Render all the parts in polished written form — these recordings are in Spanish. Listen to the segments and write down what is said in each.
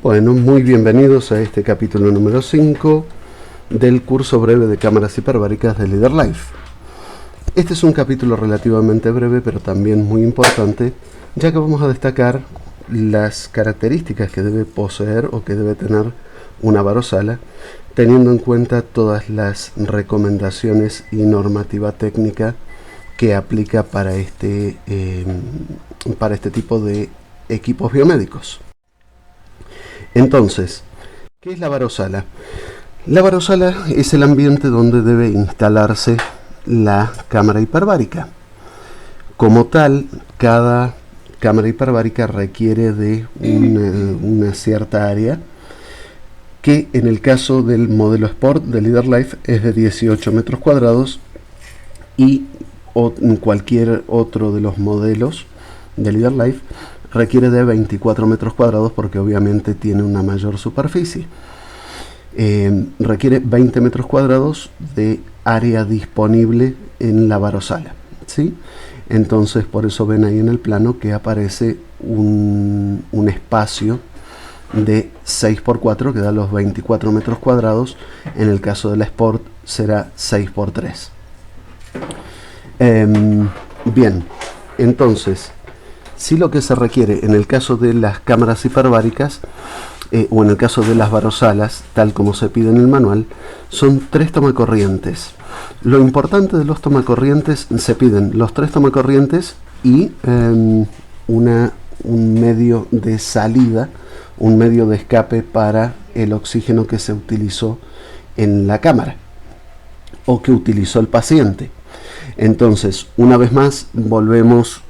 Bueno, muy bienvenidos a este capítulo número 5 del curso breve de cámaras hiperbáricas de Leader Life. Este es un capítulo relativamente breve, pero también muy importante, ya que vamos a destacar las características que debe poseer o que debe tener una varosala, teniendo en cuenta todas las recomendaciones y normativa técnica que aplica para este tipo de equipos biomédicos. Entonces, ¿qué es la varosala? La varosala es el ambiente donde debe instalarse la cámara hiperbárica. Como tal, cada cámara hiperbárica requiere de una cierta área que en el caso del modelo Sport de Leader Life es de 18 metros cuadrados y en cualquier otro de los modelos de Leader Life requiere de 24 metros cuadrados porque obviamente tiene una mayor superficie. Requiere 20 metros cuadrados de área disponible en la varosala, ¿sí? Entonces por eso ven ahí en el plano que aparece un espacio de 6x4 que da los 24 metros cuadrados. En el caso de la Sport será 6x3. Bien, entonces si lo que se requiere en el caso de las cámaras hiperbáricas o en el caso de las varosalas, tal como se pide en el manual, son 3 tomacorrientes. Lo importante de los tomacorrientes, se piden los 3 tomacorrientes y un medio de salida, un medio de escape para el oxígeno que se utilizó en la cámara o que utilizó el paciente. Entonces, una vez más, volvemos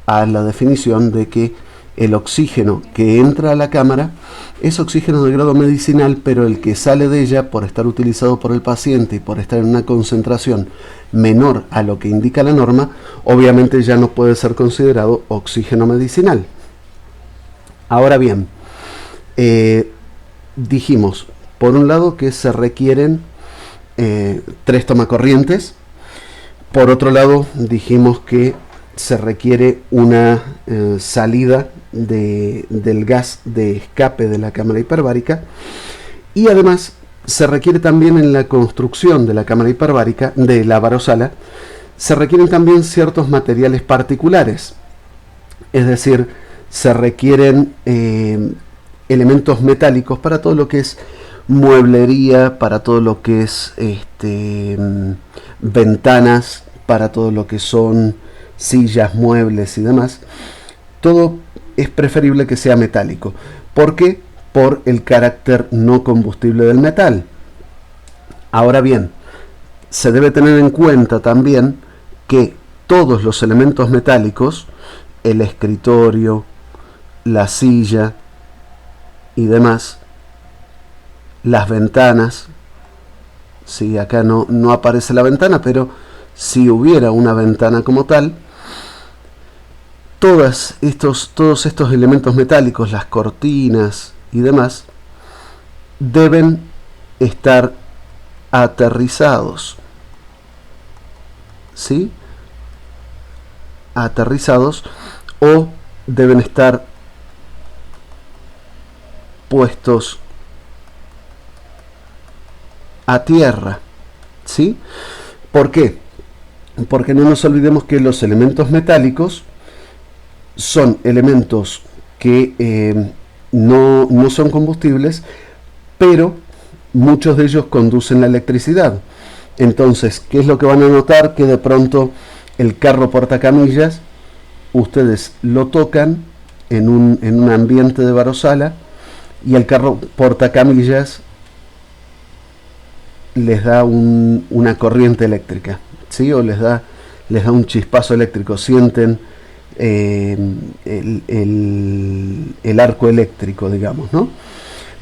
a la definición de que el oxígeno que entra a la cámara es oxígeno de grado medicinal, pero el que sale de ella, por estar utilizado por el paciente y por estar en una concentración menor a lo que indica la norma, obviamente ya no puede ser considerado oxígeno medicinal. Ahora bien, dijimos, por un lado, que se requieren 3 tomacorrientes. Por otro lado, dijimos que se requiere una salida del gas de escape de la cámara hiperbárica, y además se requiere también en la construcción de la cámara hiperbárica, de la varosala, se requieren también ciertos materiales particulares, es decir, se requieren elementos metálicos para todo lo que es mueblería, para todo lo que es ventanas, para todo lo que son sillas, muebles y demás. Todo es preferible que sea metálico. ¿Por qué? Por el carácter no combustible del metal. Ahora bien, se debe tener en cuenta también que todos los elementos metálicos, el escritorio, la silla y demás, las ventanas, sí, acá no aparece la ventana, pero si hubiera una ventana como tal, todos estos elementos metálicos, las cortinas y demás, deben estar aterrizados, ¿sí? Aterrizados, o deben estar puestos a tierra, ¿sí? ¿Por qué? Porque no nos olvidemos que los elementos metálicos son elementos que no son combustibles, pero muchos de ellos conducen la electricidad. Entonces, ¿qué es lo que van a notar? Que de pronto el carro portacamillas, ustedes lo tocan en un ambiente de varosala y el carro portacamillas les da una corriente eléctrica, ¿sí? O les da un chispazo eléctrico, sienten el arco eléctrico, digamos, ¿no?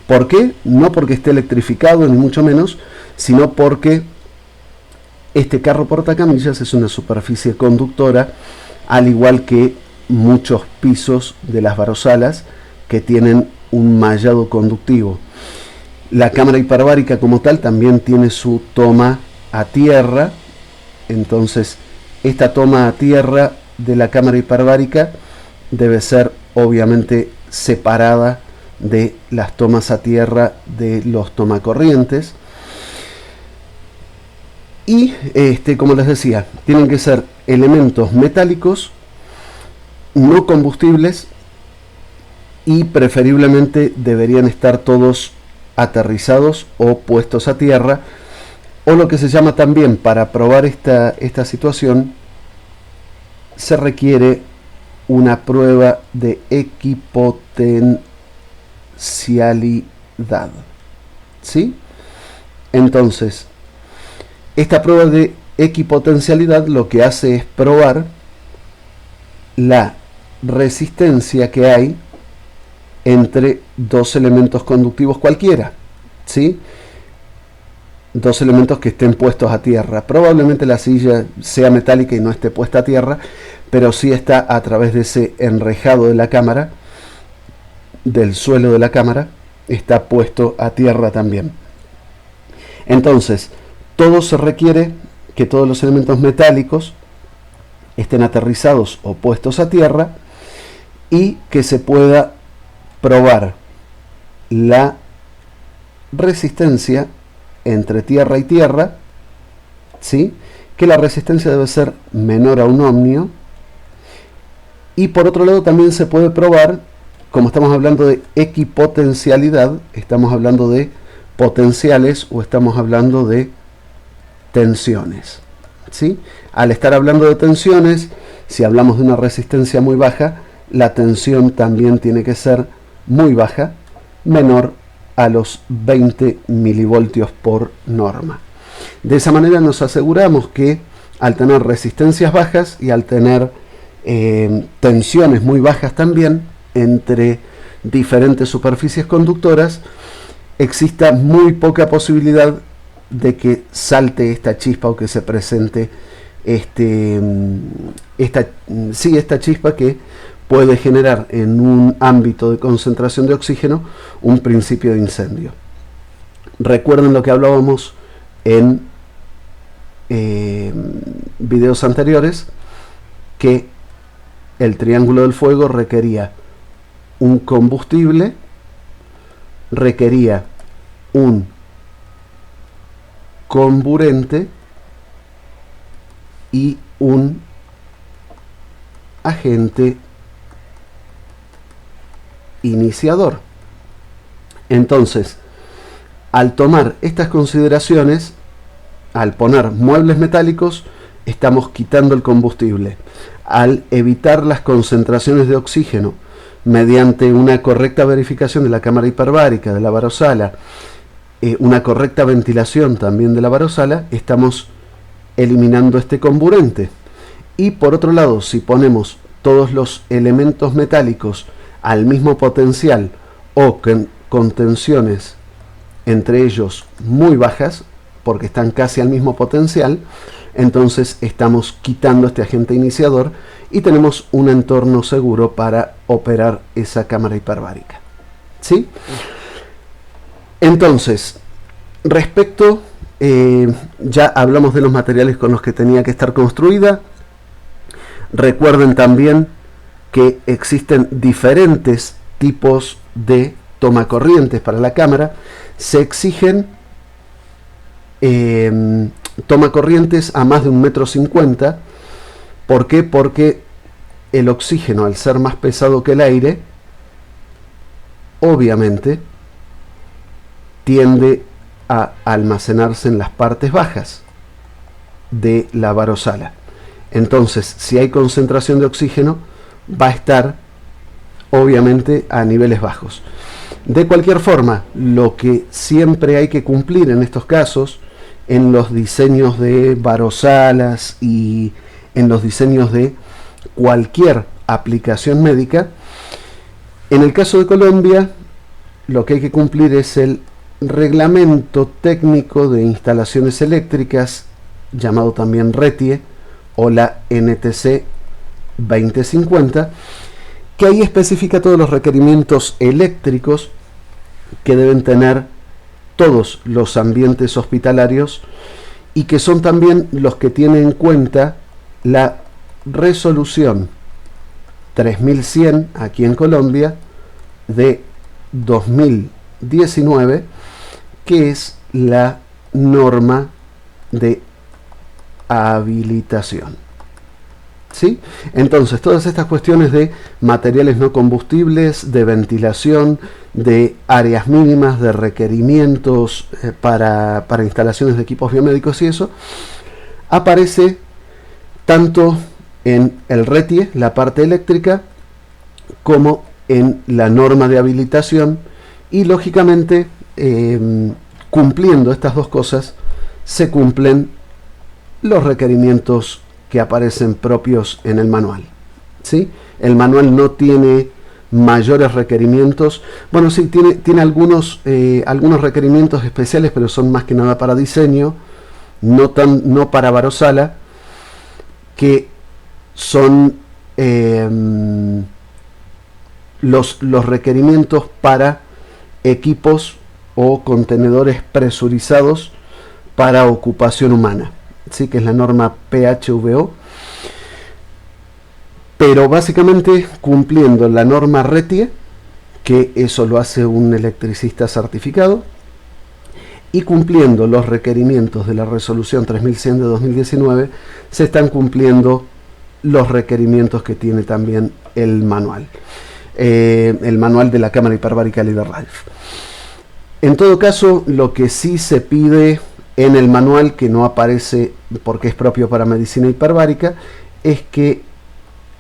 ¿Por qué? No porque esté electrificado, ni mucho menos, sino porque este carro portacamillas es una superficie conductora, al igual que muchos pisos de las varosalas que tienen un mallado conductivo. La cámara hiperbárica como tal también tiene su toma a tierra. Entonces esta toma a tierra de la cámara hiperbárica debe ser obviamente separada de las tomas a tierra de los tomacorrientes. Y como les decía, tienen que ser elementos metálicos, no combustibles, y preferiblemente deberían estar todos aterrizados o puestos a tierra, o lo que se llama también, para probar esta situación, se requiere una prueba de equipotencialidad, ¿sí? Entonces, esta prueba de equipotencialidad lo que hace es probar la resistencia que hay entre dos elementos conductivos cualquiera, ¿sí? Dos elementos que estén puestos a tierra. Probablemente la silla sea metálica y no esté puesta a tierra, pero sí está a través de ese enrejado de la cámara, del suelo de la cámara, está puesto a tierra también. Entonces, todo se requiere que todos los elementos metálicos estén aterrizados o puestos a tierra y que se pueda probar la resistencia entre tierra y tierra, ¿sí? Que la resistencia debe ser menor a 1 ohmio. Y por otro lado también se puede probar, como estamos hablando de equipotencialidad, estamos hablando de potenciales o estamos hablando de tensiones, ¿sí? Al estar hablando de tensiones, si hablamos de una resistencia muy baja, la tensión también tiene que ser muy baja, menor a los 20 milivoltios por norma. De esa manera nos aseguramos que al tener resistencias bajas y al tener tensiones muy bajas también entre diferentes superficies conductoras, exista muy poca posibilidad de que salte esta chispa o que se presente esta chispa que puede generar en un ámbito de concentración de oxígeno un principio de incendio. Recuerden lo que hablábamos en videos anteriores, que el triángulo del fuego requería un combustible, requería un comburente y un agente iniciador. Entonces, al tomar estas consideraciones, al poner muebles metálicos, estamos quitando el combustible. Al evitar las concentraciones de oxígeno mediante una correcta verificación de la cámara hiperbárica, de la varosala, una correcta ventilación también de la varosala, estamos eliminando este comburente. Y por otro lado, si ponemos todos los elementos metálicos al mismo potencial o con tensiones entre ellos muy bajas, porque están casi al mismo potencial, entonces estamos quitando este agente iniciador y tenemos un entorno seguro para operar esa cámara hiperbárica, ¿sí? Entonces, respecto, ya hablamos de los materiales con los que tenía que estar construida. Recuerden también que existen diferentes tipos de tomacorrientes para la cámara. Se exigen tomacorrientes a más de 1,50 m. ¿Por qué? Porque el oxígeno, al ser más pesado que el aire, obviamente tiende a almacenarse en las partes bajas de la varosala. Entonces, si hay concentración de oxígeno, va a estar obviamente a niveles bajos. De cualquier forma, lo que siempre hay que cumplir en estos casos, en los diseños de varosalas y en los diseños de cualquier aplicación médica, en el caso de Colombia, lo que hay que cumplir es el Reglamento Técnico de Instalaciones Eléctricas, llamado también RETIE, o la NTC 2050, que ahí especifica todos los requerimientos eléctricos que deben tener todos los ambientes hospitalarios y que son también los que tienen en cuenta la resolución 3100 aquí en Colombia de 2019, que es la norma de habilitación. ¿Sí? Entonces, todas estas cuestiones de materiales no combustibles, de ventilación, de áreas mínimas, de requerimientos para instalaciones de equipos biomédicos y eso, aparece tanto en el RETIE, la parte eléctrica, como en la norma de habilitación, y lógicamente cumpliendo estas dos cosas se cumplen los requerimientos que aparecen propios en el manual. ¿Sí? El manual no tiene mayores requerimientos. Bueno, sí, tiene algunos requerimientos especiales, pero son más que nada para diseño, no para varosala, que son los requerimientos para equipos o contenedores presurizados para ocupación humana. Sí, que es la norma PHVO, pero básicamente cumpliendo la norma RETIE, que eso lo hace un electricista certificado, y cumpliendo los requerimientos de la resolución 3100 de 2019, se están cumpliendo los requerimientos que tiene también el manual de la cámara hiperbárica Liber-Ralph. En todo caso, lo que sí se pide en el manual, que no aparece porque es propio para medicina hiperbárica, es que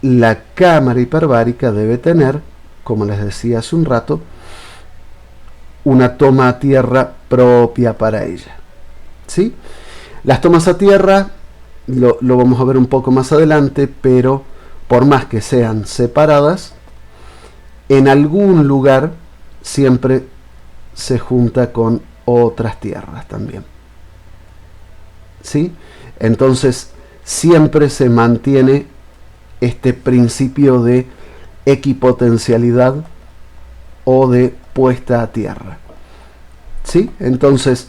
la cámara hiperbárica debe tener, como les decía hace un rato, una toma a tierra propia para ella. ¿Sí? Las tomas a tierra lo vamos a ver un poco más adelante, pero por más que sean separadas, en algún lugar siempre se junta con otras tierras también. ¿Sí? Entonces siempre se mantiene este principio de equipotencialidad o de puesta a tierra. ¿Sí? Entonces,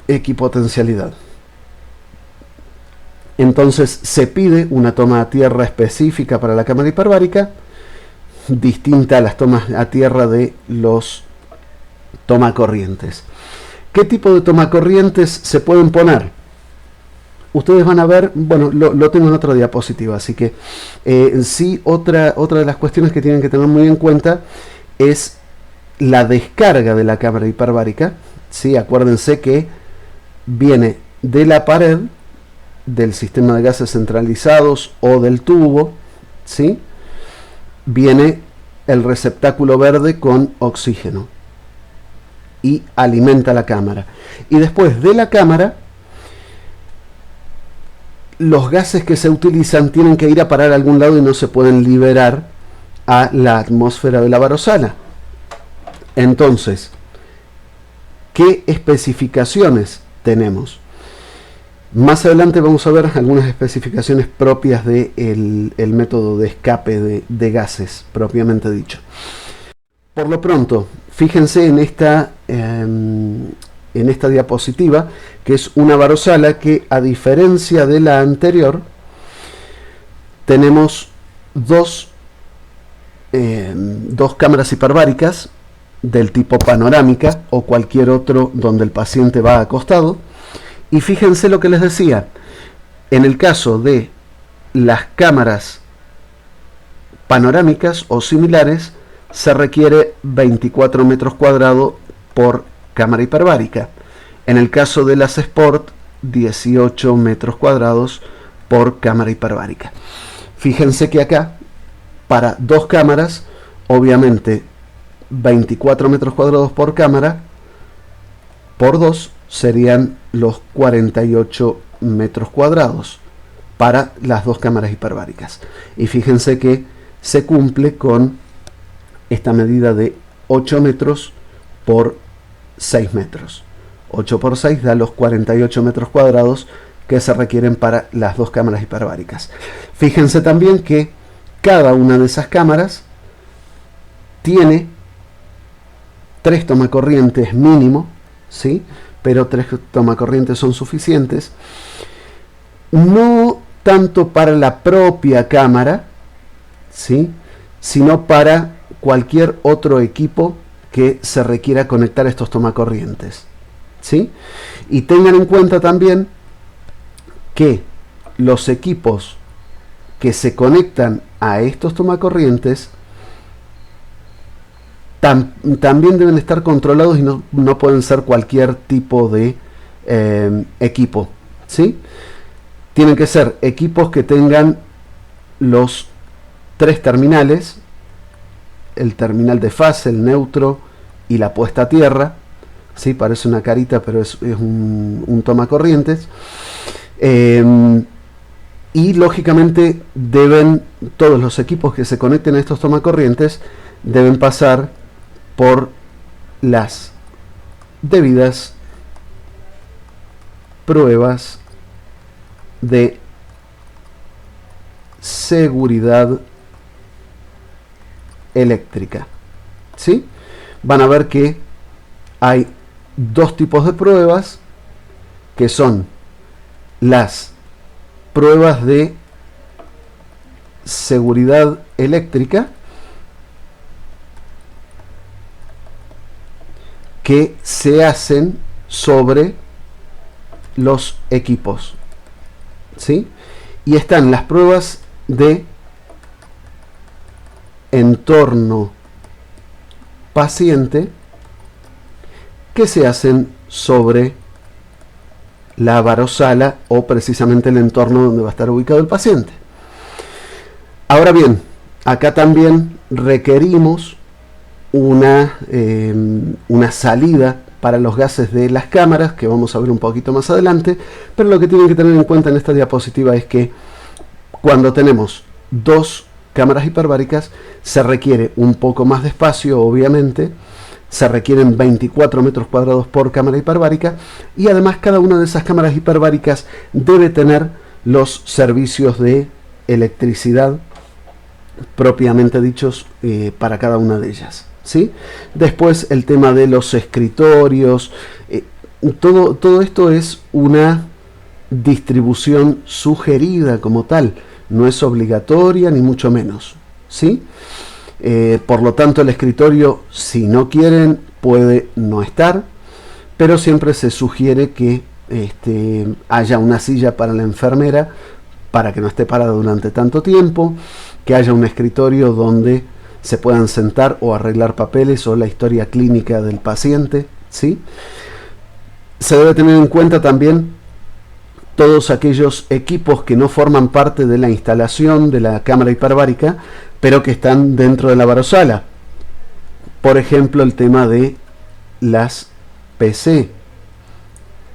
equipotencialidad. Entonces se pide una toma a tierra específica para la cámara hiperbárica, distinta a las tomas a tierra de los tomacorrientes. ¿Qué tipo de tomacorrientes se pueden poner? Ustedes van a ver, bueno, lo tengo en otra diapositiva, así que sí, otra de las cuestiones que tienen que tener muy en cuenta es la descarga de la cámara hiperbárica. ¿Sí? Acuérdense que viene de la pared, del sistema de gases centralizados o del tubo, ¿sí? Viene el receptáculo verde con oxígeno y alimenta la cámara. Y después de la cámara, los gases que se utilizan tienen que ir a parar a algún lado y no se pueden liberar a la atmósfera de la varosala. Entonces, ¿qué especificaciones tenemos? Más adelante vamos a ver algunas especificaciones propias del método de escape de gases, propiamente dicho. Por lo pronto, fíjense en esta diapositiva, que es una varosala que, a diferencia de la anterior, tenemos dos cámaras hiperbáricas del tipo panorámica o cualquier otro donde el paciente va acostado. Y fíjense lo que les decía, en el caso de las cámaras panorámicas o similares, se requiere 24 metros cuadrados por cámara hiperbárica. En el caso de las Sport, 18 metros cuadrados por cámara hiperbárica. Fíjense que acá, para dos cámaras, obviamente 24 metros cuadrados por cámara, por dos serían los 48 metros cuadrados para las dos cámaras hiperbáricas. Y fíjense que se cumple con esta medida de 8 metros por 6 metros. 8 por 6 da los 48 metros cuadrados que se requieren para las dos cámaras hiperbáricas. Fíjense también que cada una de esas cámaras tiene 3 tomacorrientes mínimo, ¿sí? Pero 3 tomacorrientes son suficientes, no tanto para la propia cámara, ¿sí? Sino para cualquier otro equipo que se requiera conectar estos tomacorrientes, ¿sí? Y tengan en cuenta también que los equipos que se conectan a estos tomacorrientes también deben estar controlados y no pueden ser cualquier tipo de equipo, ¿sí? Tienen que ser equipos que tengan los 3 terminales, el terminal de fase, el neutro y la puesta a tierra, ¿sí? Parece una carita, pero es un tomacorrientes. Y lógicamente todos los equipos que se conecten a estos tomacorrientes deben pasar por las debidas pruebas de seguridad eléctrica, ¿sí? Van a ver que hay 2 tipos de pruebas, que son las pruebas de seguridad eléctrica, que se hacen sobre los equipos, ¿sí? Y están las pruebas de entorno paciente, que se hacen sobre la varosala o precisamente el entorno donde va a estar ubicado el paciente. Ahora bien, acá también requerimos una salida para los gases de las cámaras, que vamos a ver un poquito más adelante, pero lo que tienen que tener en cuenta en esta diapositiva es que cuando tenemos 2 cámaras hiperbáricas se requiere un poco más de espacio, obviamente. Se requieren 24 metros cuadrados por cámara hiperbárica, y además cada una de esas cámaras hiperbáricas debe tener los servicios de electricidad propiamente dichos para cada una de ellas, ¿sí? Después el tema de los escritorios, todo esto es una distribución sugerida como tal, no es obligatoria ni mucho menos, ¿sí? Por lo tanto, el escritorio, si no quieren, puede no estar, pero siempre se sugiere que haya una silla para la enfermera para que no esté parada durante tanto tiempo, que haya un escritorio donde se puedan sentar o arreglar papeles o la historia clínica del paciente, ¿sí? Se debe tener en cuenta también todos aquellos equipos que no forman parte de la instalación de la cámara hiperbárica, pero que están dentro de la varosala. Por ejemplo, el tema de las PC,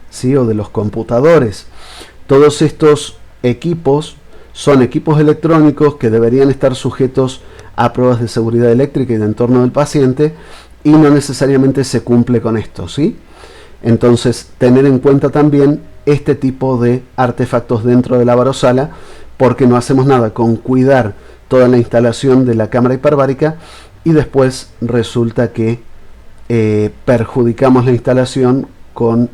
¿sí? O de los computadores. Todos estos equipos son equipos electrónicos que deberían estar sujetos a pruebas de seguridad eléctrica y de entorno del paciente, y no necesariamente se cumple con esto, ¿sí? Entonces, tener en cuenta también este tipo de artefactos dentro de la varosala, porque no hacemos nada con cuidar toda la instalación de la cámara hiperbárica y después resulta que perjudicamos la instalación con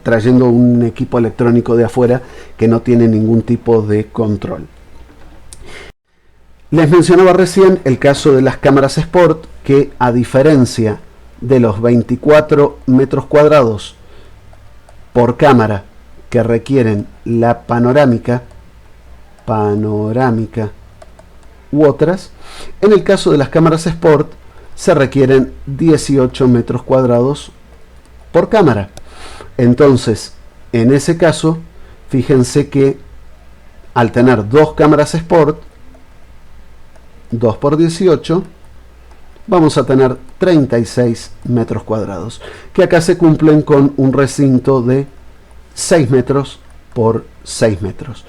trayendo un equipo electrónico de afuera que no tiene ningún tipo de control. Les mencionaba recién el caso de las cámaras Sport, que a diferencia de los 24 metros cuadrados por cámara que requieren la panorámica u otras, en el caso de las cámaras Sport se requieren 18 metros cuadrados por cámara. Entonces, en ese caso, fíjense que al tener 2 cámaras Sport, 2 por 18, vamos a tener 36 metros cuadrados, que acá se cumplen con un recinto de 6 metros por 6 metros.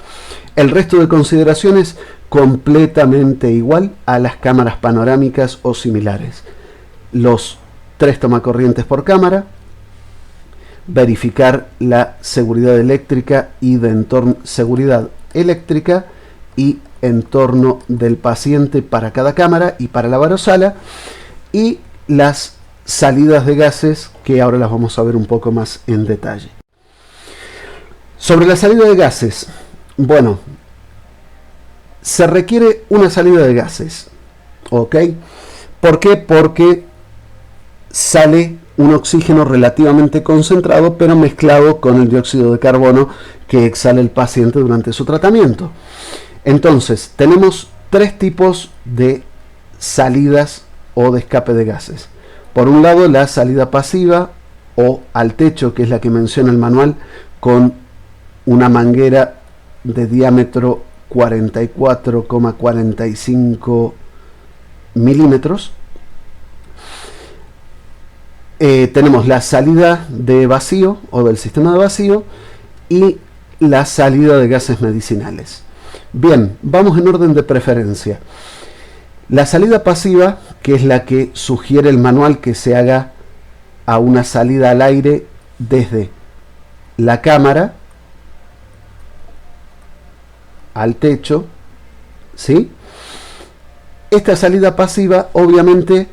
El resto de consideraciones completamente igual a las cámaras panorámicas o similares. Los 3 tomacorrientes por cámara, verificar la seguridad eléctrica y de entorno, seguridad eléctrica y entorno del paciente para cada cámara y para la varosala, y las salidas de gases, que ahora las vamos a ver un poco más en detalle. Sobre la salida de gases, bueno, se requiere una salida de gases, ¿ok? ¿Por qué? Porque sale un oxígeno relativamente concentrado, pero mezclado con el dióxido de carbono que exhala el paciente durante su tratamiento. Entonces, tenemos tres tipos de salidas o de escape de gases. Por un lado, la salida pasiva o al techo, que es la que menciona el manual, con una manguera de diámetro 44,45 milímetros. Tenemos la salida de vacío o del sistema de vacío y la salida de gases medicinales. Bien, vamos en orden de preferencia. La salida pasiva, que es la que sugiere el manual que se haga a una salida al aire desde la cámara al techo, ¿sí? Esta salida pasiva obviamente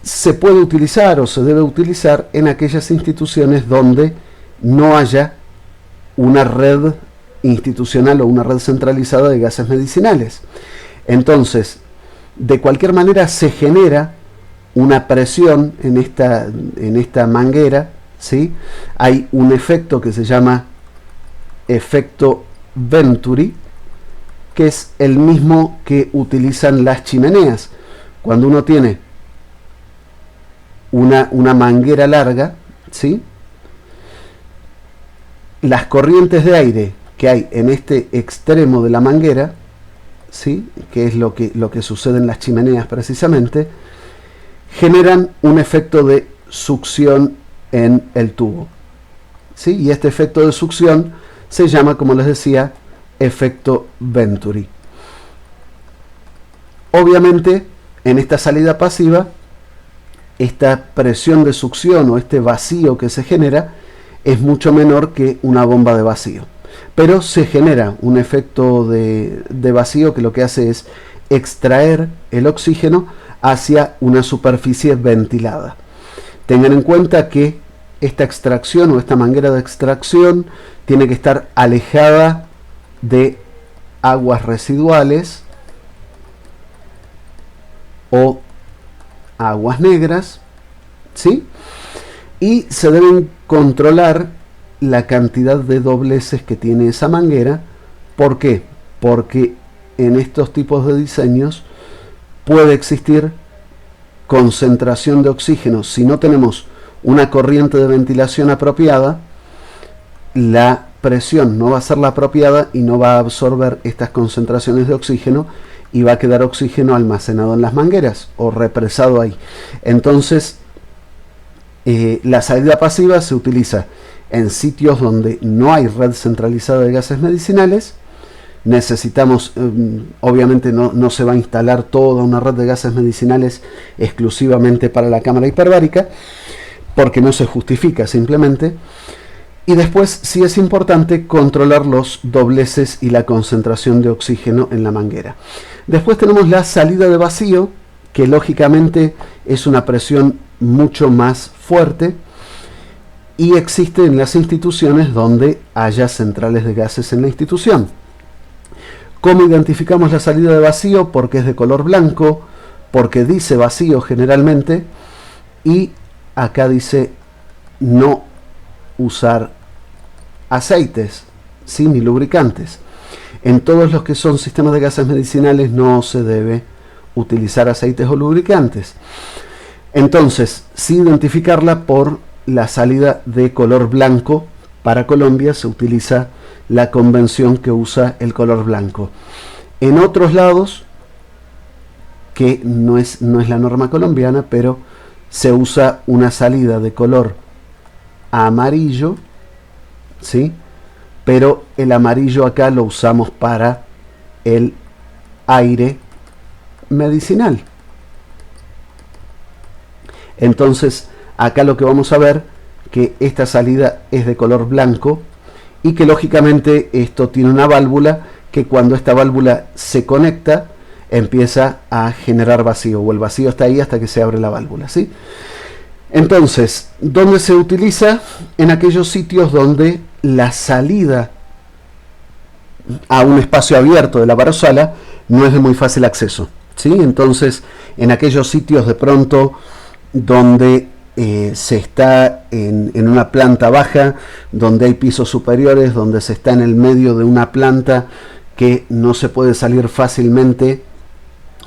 se puede utilizar o se debe utilizar en aquellas instituciones donde no haya una red institucional o una red centralizada de gases medicinales. Entonces, de cualquier manera se genera una presión en esta manguera, ¿sí? Hay un efecto que se llama efecto Venturi, que es el mismo que utilizan las chimeneas. Cuando uno tiene una manguera larga, ¿sí? Las corrientes de aire que hay en este extremo de la manguera, ¿sí? Que es lo que sucede en las chimeneas precisamente, generan un efecto de succión en el tubo, ¿sí? Y este efecto de succión se llama, como les decía, efecto Venturi. Obviamente, en esta salida pasiva, esta presión de succión o este vacío que se genera es mucho menor que una bomba de vacío. Pero se genera un efecto de vacío que lo que hace es extraer el oxígeno hacia una superficie ventilada. Tengan en cuenta que esta extracción o esta manguera de extracción tiene que estar alejada de aguas residuales o aguas negras, ¿sí? Y se deben controlar la cantidad de dobleces que tiene esa manguera. ¿Por qué? Porque en estos tipos de diseños puede existir concentración de oxígeno. Si no tenemos una corriente de ventilación apropiada, la presión no va a ser la apropiada y no va a absorber estas concentraciones de oxígeno y va a quedar oxígeno almacenado en las mangueras o represado ahí. Entonces, la salida pasiva se utiliza en sitios donde no hay red centralizada de gases medicinales. Necesitamos, obviamente no se va a instalar toda una red de gases medicinales exclusivamente para la cámara hiperbárica, porque no se justifica simplemente. Y después sí es importante controlar los dobleces y la concentración de oxígeno en la manguera. Después tenemos la salida de vacío, que lógicamente es una presión mucho más fuerte y existe en las instituciones donde haya centrales de gases en la institución. ¿Cómo identificamos la salida de vacío? Porque es de color blanco, porque dice vacío generalmente, y acá dice no usar aceites, ¿sí? Ni lubricantes. En todos los que son sistemas de gases medicinales no se debe utilizar aceites o lubricantes. Entonces, sí identificarla por la salida de color blanco. Para Colombia se utiliza la convención que usa el color blanco. En otros lados, que no es la norma colombiana, pero se usa una salida de color amarillo, ¿sí? Pero el amarillo acá lo usamos para el aire medicinal. Entonces, acá lo que vamos a ver que esta salida es de color blanco y que lógicamente esto tiene una válvula que cuando esta válvula se conecta empieza a generar vacío, o el vacío está ahí hasta que se abre la válvula, ¿sí? Entonces, ¿dónde se utiliza? En aquellos sitios donde la salida a un espacio abierto de la varosala no es de muy fácil acceso, ¿sí? Entonces, en aquellos sitios de pronto donde se está en una planta baja, donde hay pisos superiores, donde se está en el medio de una planta que no se puede salir fácilmente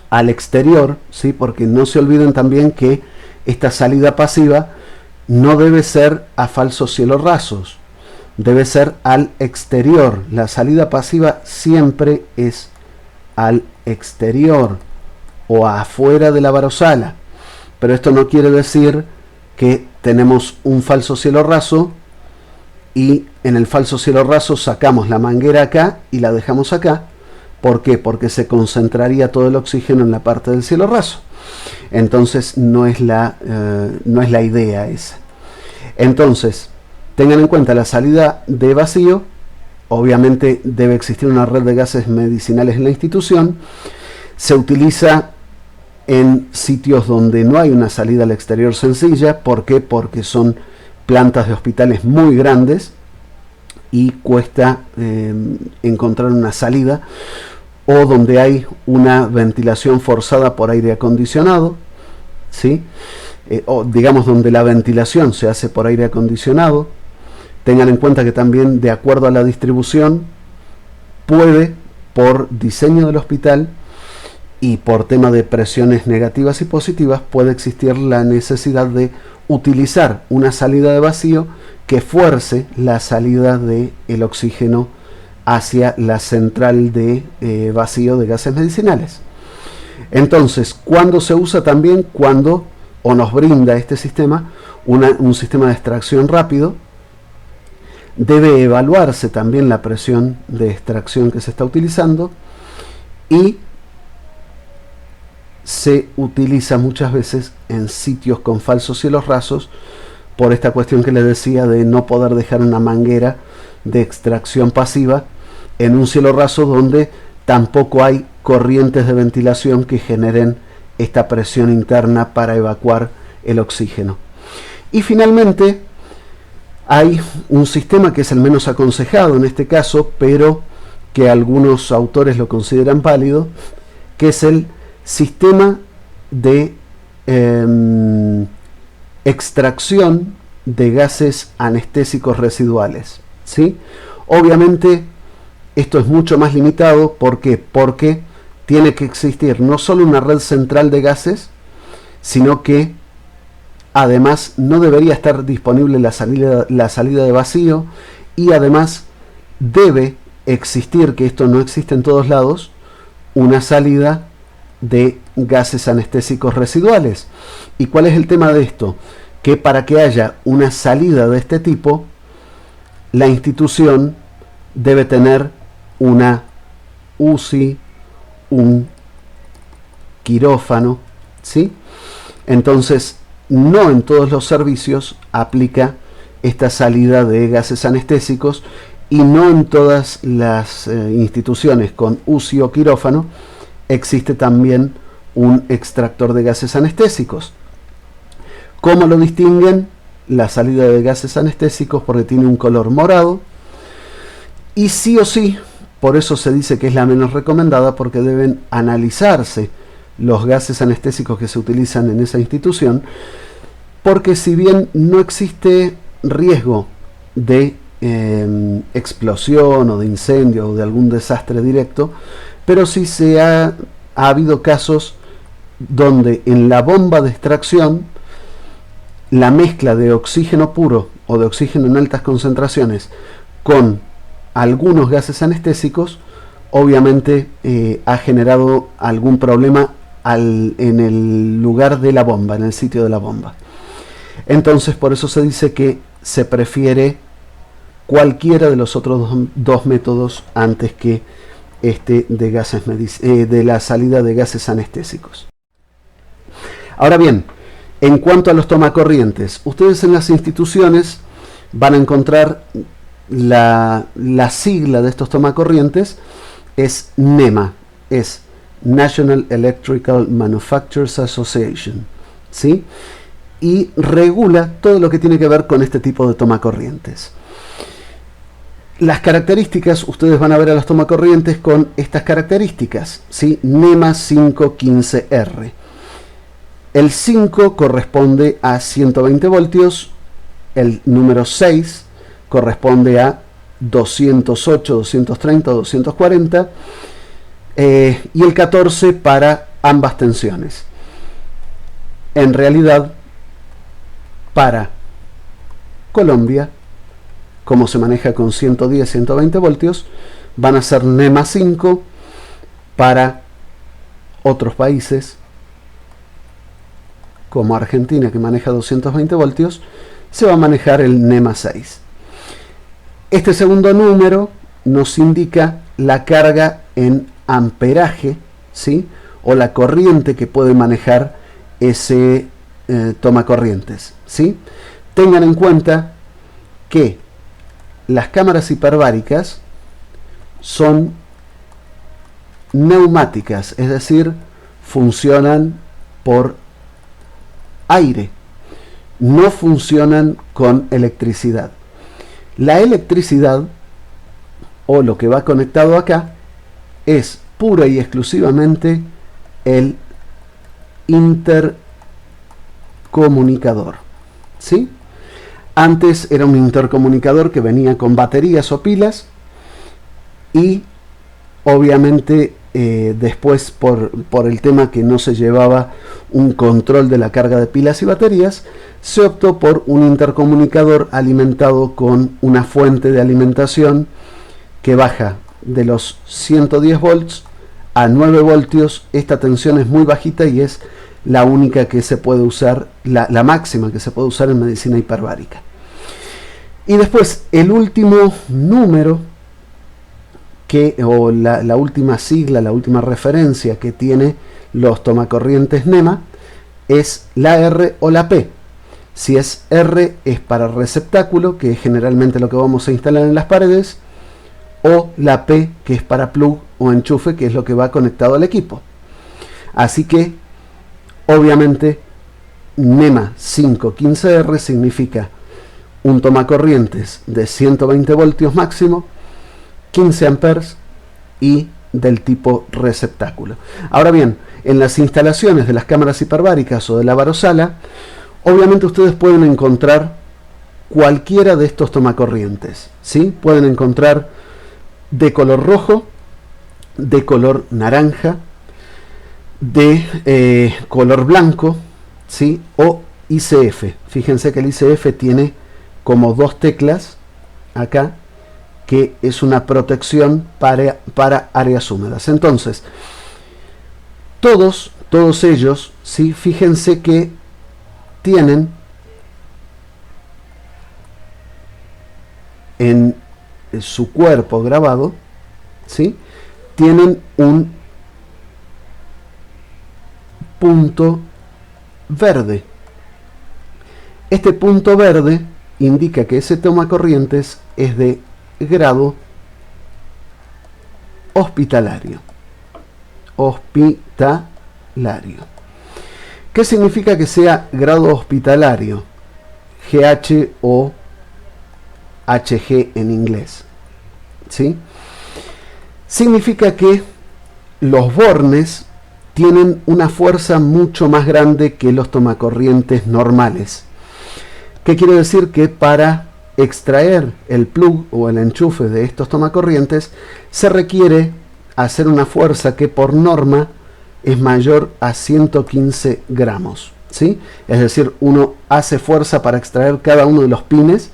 al exterior, ¿sí? Porque no se olviden también que esta salida pasiva no debe ser a falsos cielos rasos, debe ser al exterior. La salida pasiva siempre es al exterior o afuera de la varosala, pero esto no quiere decir que tenemos un falso cielo raso y en el falso cielo raso sacamos la manguera acá y la dejamos acá. ¿Por qué? Porque se concentraría todo el oxígeno en la parte del cielo raso. Entonces no es la idea esa. Entonces, tengan en cuenta la salida de vacío. Obviamente debe existir una red de gases medicinales en la institución. Se utiliza en sitios donde no hay una salida al exterior sencilla. ¿Por qué? Porque son plantas de hospitales muy grandes y cuesta encontrar una salida, o donde hay una ventilación forzada por aire acondicionado, ¿sí? O digamos donde la ventilación se hace por aire acondicionado. Tengan en cuenta que también, de acuerdo a la distribución, puede, por diseño del hospital y por tema de presiones negativas y positivas, puede existir la necesidad de utilizar una salida de vacío que fuerce la salida del oxígeno hacia la central de vacío de gases medicinales. Entonces, ¿cuándo se usa también? Cuando o nos brinda este sistema un sistema de extracción rápido. Debe evaluarse también la presión de extracción que se está utilizando y se utiliza muchas veces en sitios con falsos cielos rasos, por esta cuestión que les decía de no poder dejar una manguera de extracción pasiva en un cielo raso donde tampoco hay corrientes de ventilación que generen esta presión interna para evacuar el oxígeno. Y finalmente hay un sistema que es el menos aconsejado en este caso, pero que algunos autores lo consideran válido, que es el sistema de extracción de gases anestésicos residuales, ¿sí? Obviamente esto es mucho más limitado. ¿Por qué? Porque tiene que existir no solo una red central de gases, sino que además no debería estar disponible la salida de vacío, y además debe existir, que esto no existe en todos lados, una salida de gases anestésicos residuales. ¿Y cuál es el tema de esto? Que para que haya una salida de este tipo, la institución debe tener una UCI, un quirófano, ¿sí? Entonces, no en todos los servicios aplica esta salida de gases anestésicos, y no en todas las instituciones con UCI o quirófano existe también un extractor de gases anestésicos. ¿Cómo lo distinguen? La salida de gases anestésicos, porque tiene un color morado, y sí o sí, por eso se dice que es la menos recomendada, porque deben analizarse los gases anestésicos que se utilizan en esa institución, porque si bien no existe riesgo de explosión o de incendio o de algún desastre directo, pero sí ha habido casos donde en la bomba de extracción la mezcla de oxígeno puro o de oxígeno en altas concentraciones con algunos gases anestésicos obviamente ha generado algún problema en el lugar de la bomba, en el sitio de la bomba. Entonces, por eso se dice que se prefiere cualquiera de los otros dos métodos antes que este de gases de la salida de gases anestésicos. Ahora bien, en cuanto a los tomacorrientes, ustedes en las instituciones van a encontrar la sigla de estos tomacorrientes es NEMA, es National Electrical Manufacturers Association, ¿sí? Y regula todo lo que tiene que ver con este tipo de tomacorrientes. Las características, ustedes van a ver a los tomacorrientes con estas características, ¿sí? NEMA 515R. El 5 corresponde a 120 voltios, el número 6 corresponde a 208, 230, 240 y el 14 para ambas tensiones. En realidad, para Colombia, como se maneja con 110, 120 voltios, van a ser NEMA 5. Para otros países, como Argentina, que maneja 220 voltios, se va a manejar el NEMA 6. Este segundo número nos indica la carga en amperaje, ¿sí? O la corriente que puede manejar ese tomacorrientes, ¿sí? Tengan en cuenta que las cámaras hiperbáricas son neumáticas, es decir, funcionan por aire, no funcionan con electricidad. La electricidad, o lo que va conectado acá, es pura y exclusivamente el intercomunicador, ¿sí? Antes era un intercomunicador que venía con baterías o pilas y obviamente después por el tema que no se llevaba un control de la carga de pilas y baterías, se optó por un intercomunicador alimentado con una fuente de alimentación que baja de los 110 volts a 9 voltios. Esta tensión es muy bajita y es la única que se puede usar, la máxima que se puede usar en medicina hiperbárica. Y después el último número o la última sigla, la última referencia que tiene los tomacorrientes NEMA es la R o la P. Si es R es para receptáculo, que es generalmente lo que vamos a instalar en las paredes, o la P, que es para plug o enchufe, que es lo que va conectado al equipo. Así que obviamente NEMA 515R significa un tomacorrientes de 120 voltios máximo, 15 amperes y del tipo receptáculo. Ahora bien, en las instalaciones de las cámaras hiperbáricas o de la varosala, obviamente ustedes pueden encontrar cualquiera de estos tomacorrientes, ¿sí? Pueden encontrar de color rojo, de color naranja, de color blanco, ¿sí? O ICF. Fíjense que el ICF tiene como dos teclas acá, que es una protección para áreas húmedas. Entonces, todos ellos, ¿sí? Fíjense que tienen en su cuerpo grabado, ¿sí? Tienen un punto verde. Este punto verde indica que ese tomacorrientes es de grado hospitalario. ¿Qué significa que sea grado hospitalario? GH o HG en inglés, ¿sí? Significa que los bornes tienen una fuerza mucho más grande que los tomacorrientes normales. ¿Qué quiere decir? Que para extraer el plug o el enchufe de estos tomacorrientes se requiere hacer una fuerza que por norma es mayor a 115 gramos, ¿sí? Es decir, uno hace fuerza para extraer cada uno de los pines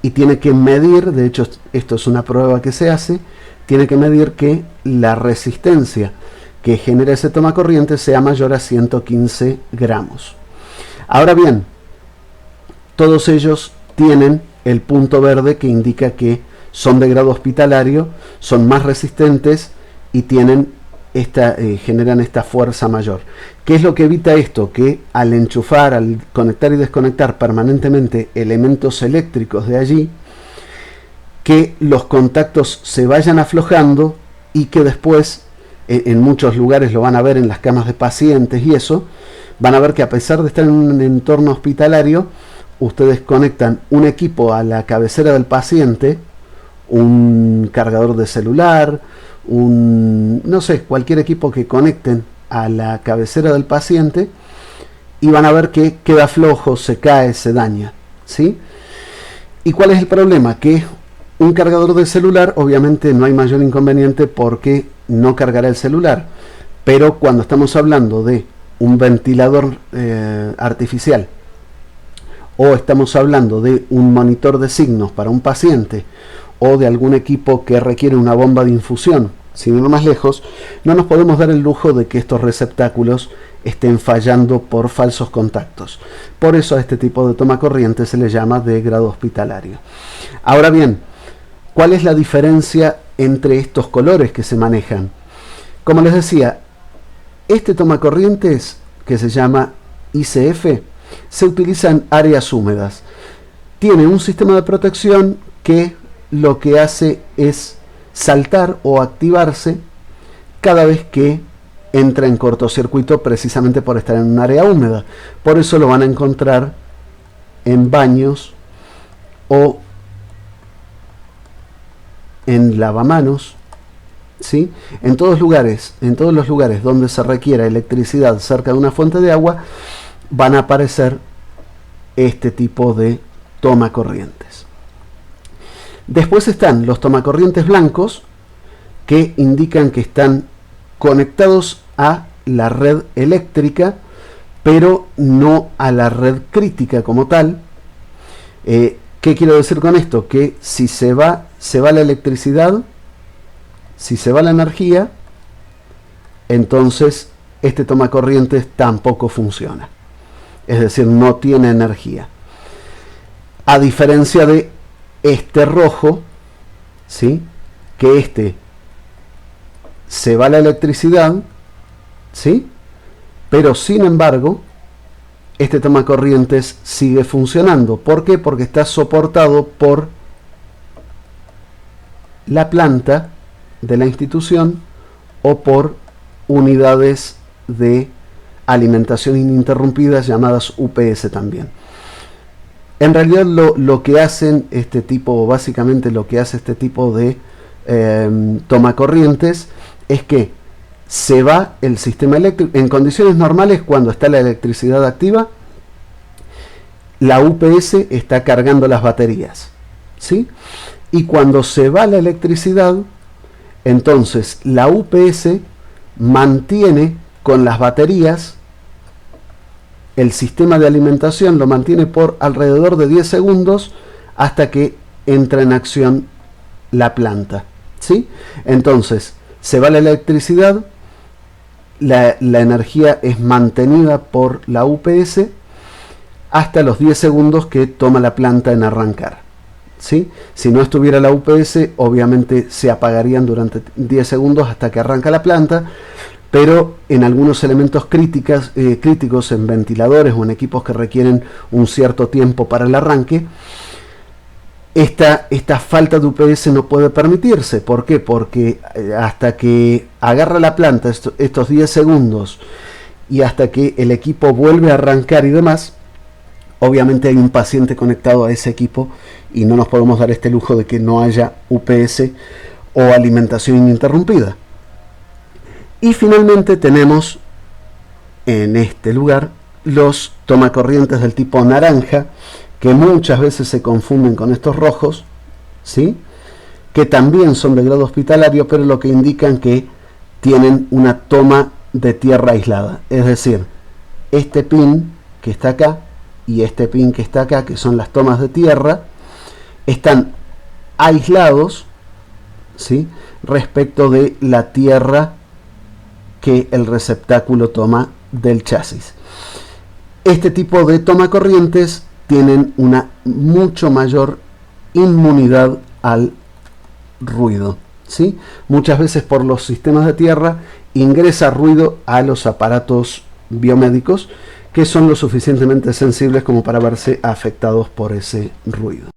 y tiene que medir, de hecho esto es una prueba que se hace, tiene que medir que la resistencia que genera ese tomacorriente sea mayor a 115 gramos. Ahora bien, todos ellos tienen el punto verde que indica que son de grado hospitalario, son más resistentes y tienen generan esta fuerza mayor. ¿Qué es lo que evita esto? Que al enchufar, al conectar y desconectar permanentemente elementos eléctricos de allí, que los contactos se vayan aflojando y que después, en muchos lugares lo van a ver en las camas de pacientes y eso, van a ver que a pesar de estar en un entorno hospitalario, ustedes conectan un equipo a la cabecera del paciente un cargador de celular, no sé, cualquier equipo que conecten a la cabecera del paciente, y van a ver que queda flojo, se cae, se daña, ¿sí? ¿Y cuál es el problema? Que un cargador de celular, obviamente no hay mayor inconveniente porque no cargará el celular, pero cuando estamos hablando de un ventilador artificial, o estamos hablando de un monitor de signos para un paciente, o de algún equipo que requiere una bomba de infusión, sin ir más lejos, no nos podemos dar el lujo de que estos receptáculos estén fallando por falsos contactos. Por eso a este tipo de tomacorriente se le llama de grado hospitalario. Ahora bien, ¿cuál es la diferencia entre estos colores que se manejan? Como les decía, este tomacorrientes, que se llama ICF, se utiliza en áreas húmedas. Tiene un sistema de protección que lo que hace es saltar o activarse cada vez que entra en cortocircuito, precisamente por estar en un área húmeda. Por eso lo van a encontrar en baños o en lavamanos, ¿sí? En todos los lugares donde se requiera electricidad cerca de una fuente de agua, van a aparecer este tipo de tomacorrientes. Después están los tomacorrientes blancos, que indican que están conectados a la red eléctrica, pero no a la red crítica como tal. ¿Qué quiero decir con esto? Que si se va la electricidad, si se va la energía, entonces este tomacorrientes tampoco funciona. Es decir, no tiene energía. A diferencia de este rojo, ¿sí? Que se va la electricidad, ¿sí? Pero sin embargo, este tomacorrientes sigue funcionando. ¿Por qué? Porque está soportado por la planta de la institución o por unidades de alimentación ininterrumpida llamadas UPS también. En realidad lo que hacen básicamente lo que hace este tipo de tomacorrientes es que se va el sistema eléctrico. En condiciones normales, cuando está la electricidad activa, la UPS está cargando las baterías, ¿sí? Y cuando se va la electricidad, entonces la UPS mantiene con las baterías el sistema de alimentación, lo mantiene por alrededor de 10 segundos hasta que entra en acción la planta, ¿sí? Entonces se va la electricidad, la energía es mantenida por la UPS hasta los 10 segundos que toma la planta en arrancar, ¿sí? Si no estuviera la UPS, obviamente se apagarían durante 10 segundos hasta que arranca la planta, pero en algunos elementos críticos, en ventiladores o en equipos que requieren un cierto tiempo para el arranque, esta falta de UPS no puede permitirse. ¿Por qué? Porque hasta que agarra la planta estos 10 segundos y hasta que el equipo vuelve a arrancar y demás, obviamente hay un paciente conectado a ese equipo y no nos podemos dar este lujo de que no haya UPS o alimentación ininterrumpida. Y finalmente tenemos en este lugar los tomacorrientes del tipo naranja, que muchas veces se confunden con estos rojos, ¿sí? Que también son de grado hospitalario, pero lo que indican que tienen una toma de tierra aislada. Es decir, este pin que está acá y este pin que está acá, que son las tomas de tierra, están aislados, ¿sí? Respecto de la tierra que el receptáculo toma del chasis. Este tipo de tomacorrientes tienen una mucho mayor inmunidad al ruido, ¿sí? Muchas veces por los sistemas de tierra ingresa ruido a los aparatos biomédicos, que son lo suficientemente sensibles como para verse afectados por ese ruido.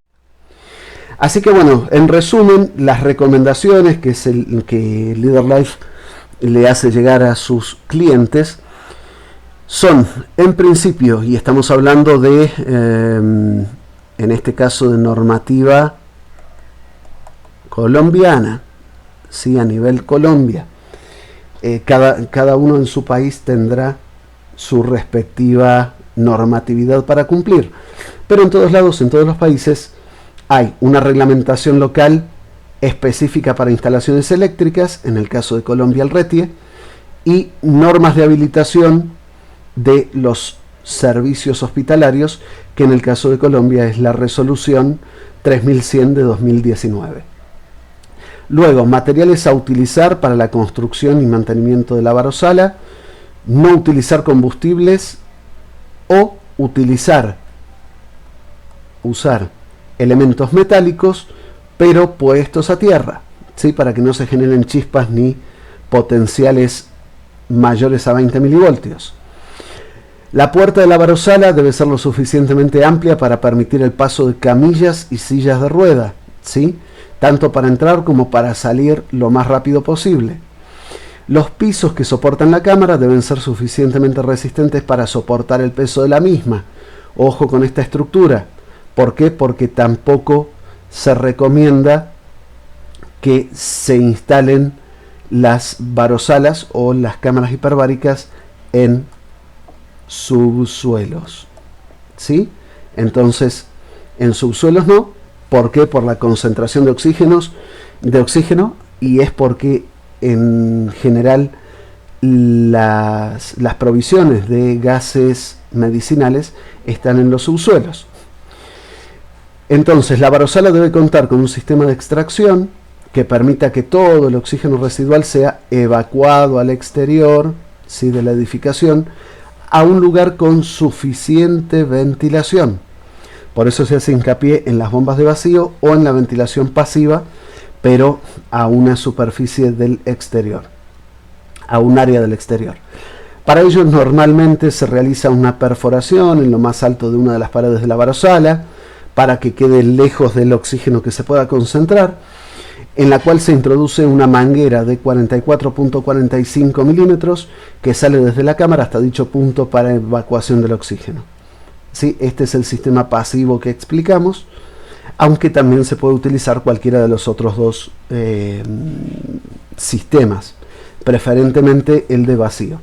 Así que bueno, en resumen, las recomendaciones que Leader Life le hace llegar a sus clientes son, en principio, y estamos hablando de, en este caso, de normativa colombiana, ¿sí? A nivel Colombia. Cada uno en su país tendrá su respectiva normatividad para cumplir, pero en todos lados, en todos los países, hay una reglamentación local específica para instalaciones eléctricas, en el caso de Colombia el RETIE, y normas de habilitación de los servicios hospitalarios, que en el caso de Colombia es la resolución 3100 de 2019. Luego, materiales a utilizar para la construcción y mantenimiento de la barosala, no utilizar combustibles o usar elementos metálicos, pero puestos a tierra, ¿sí? Para que no se generen chispas ni potenciales mayores a 20 milivoltios. La puerta de la barosala debe ser lo suficientemente amplia para permitir el paso de camillas y sillas de rueda, ¿sí? Tanto para entrar como para salir lo más rápido posible. Los pisos que soportan la cámara deben ser suficientemente resistentes para soportar el peso de la misma. Ojo con esta estructura. ¿Por qué? Porque tampoco se recomienda que se instalen las barosalas o las cámaras hiperbáricas en subsuelos, ¿sí? Entonces, en subsuelos no. ¿Por qué? Por la concentración de oxígeno, y es porque en general las provisiones de gases medicinales están en los subsuelos. Entonces, la barosala debe contar con un sistema de extracción que permita que todo el oxígeno residual sea evacuado al exterior, ¿sí? De la edificación, a un lugar con suficiente ventilación. Por eso se hace hincapié en las bombas de vacío o en la ventilación pasiva, pero a una superficie del exterior, a un área del exterior. Para ello normalmente se realiza una perforación en lo más alto de una de las paredes de la barosala para que quede lejos del oxígeno que se pueda concentrar, en la cual se introduce una manguera de 44.45 milímetros que sale desde la cámara hasta dicho punto para evacuación del oxígeno. ¿Sí? Este es el sistema pasivo que explicamos, aunque también se puede utilizar cualquiera de los otros dos sistemas, preferentemente el de vacío,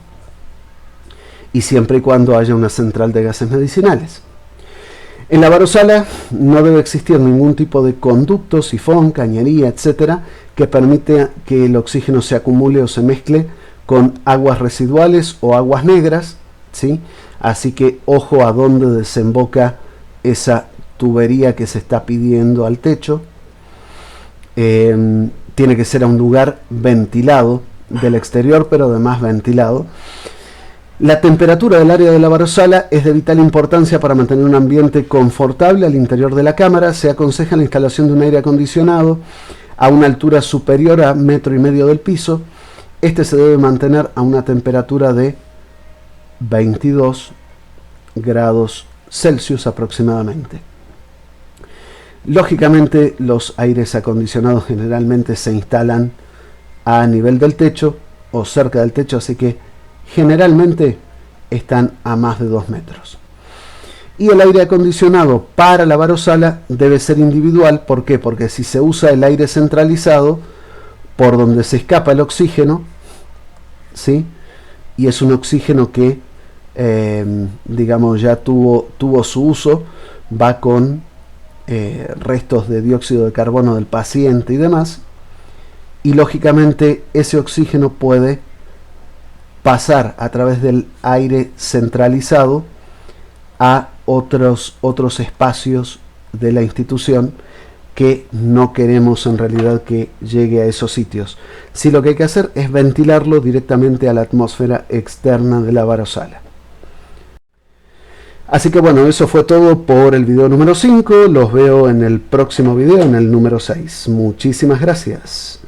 y siempre y cuando haya una central de gases medicinales. En la barosala no debe existir ningún tipo de conducto, sifón, cañería, etcétera, que permite que el oxígeno se acumule o se mezcle con aguas residuales o aguas negras, ¿sí? Así que ojo a dónde desemboca esa tubería que se está pidiendo al techo. Tiene que ser a un lugar ventilado del exterior, pero además ventilado. La temperatura del área de la barosala es de vital importancia para mantener un ambiente confortable al interior de la cámara. Se aconseja la instalación de un aire acondicionado a una altura superior a 1,5 metros del piso. Este se debe mantener a una temperatura de 22 grados Celsius aproximadamente. Lógicamente, los aires acondicionados generalmente se instalan a nivel del techo o cerca del techo, así que generalmente están a más de 2 metros. Y el aire acondicionado para la barosala debe ser individual. ¿Por qué? Porque si se usa el aire centralizado, por donde se escapa el oxígeno, ¿sí? Y es un oxígeno que digamos ya tuvo su uso, va con restos de dióxido de carbono del paciente y demás, y lógicamente ese oxígeno puede pasar a través del aire centralizado a otros espacios de la institución que no queremos en realidad que llegue a esos sitios. Si lo que hay que hacer es ventilarlo directamente a la atmósfera externa de la barosala. Así que bueno, eso fue todo por el video número 5. Los veo en el próximo video, en el número 6. Muchísimas gracias.